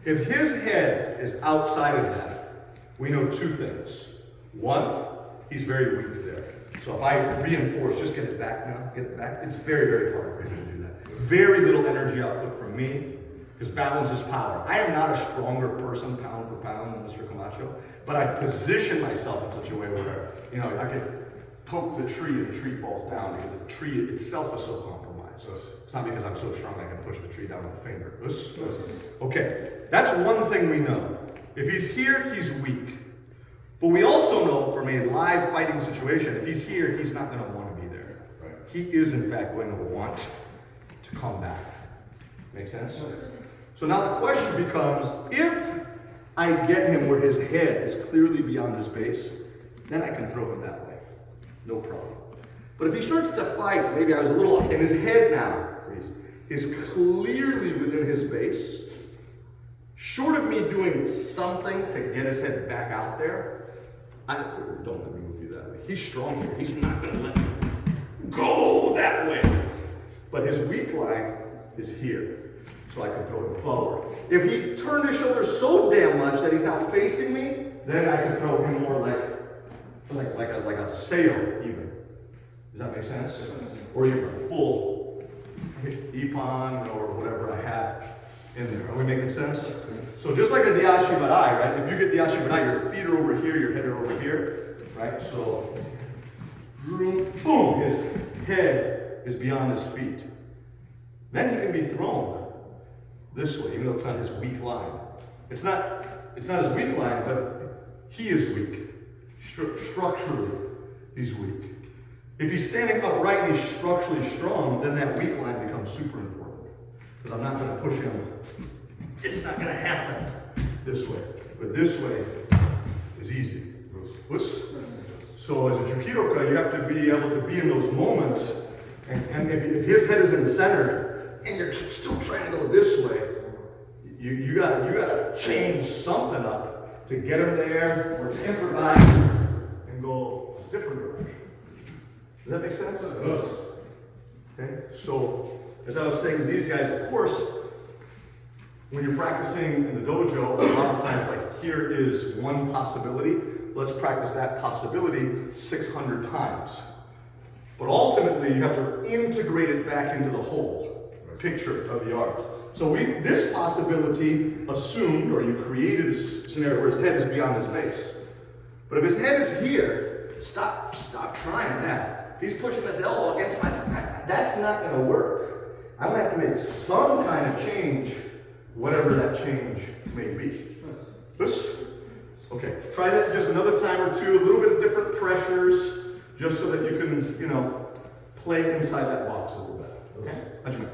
If his head is outside of that, we know two things. One, he's very weak there. So if I reinforce, just get it back now, get it back, it's very, very hard for him to do that. Very little energy output from me, because balance is power. I am not a stronger person pound for pound than Mr. Camacho, but I position myself in such a way where, I could poke the tree and the tree falls down because the tree itself is so compromised. It's not because I'm so strong I can push the tree down with a finger. Okay, that's one thing we know. If he's here, he's weak. But we also know from a live fighting situation, if he's here, he's not going to want to be there. Right. He is, in fact, going to want to come back. Make sense? Yes. So now the question becomes, if I get him where his head is clearly beyond his base, then I can throw him that way. No problem. But if he starts to fight, maybe I was a little off, and his head now is clearly within his base, short of me doing something to get his head back out there, don't let me move you that way. He's strong here. He's not going to let me go that way. But his weak line is here, so I can throw him forward. If he turned his shoulders so damn much that he's now facing me, then I can throw him more like a sail even. Does that make sense? Or even a full ippon or whatever I have in there. Are we making sense? So just like a diashi barai, right? If you get diashi barai, your feet are over here, your head are over here, right? So, boom, his head is beyond his feet. Then he can be thrown this way, even though it's not his weak line. It's not his weak line, but he is weak. Structurally, he's weak. If he's standing upright and he's structurally strong, then that weak line becomes super important. Because I'm not going to push him. It's not going to happen this way. But this way is easy. So as a Jukidoka, you have to be able to be in those moments. And if his head is in the center, and you're still trying to go this way, you gotta change something up to get him there, or to improvise and go a different direction. Does that make sense? Yes. Okay, so as I was saying to these guys, of course, when you're practicing in the dojo, a lot of times, like, here is one possibility. Let's practice that possibility 600 times. But ultimately, you have to integrate it back into the whole picture of the art. So this possibility assumed, or you created a scenario where his head is beyond his base. But if his head is here, stop trying that. He's pushing his elbow against my, that's not going to work. I'm going to have to make some kind of change, whatever that change may be. This? Okay, try that just another time or two, a little bit of different pressures, just so that you can, play inside that box a little bit. Okay? Hajime.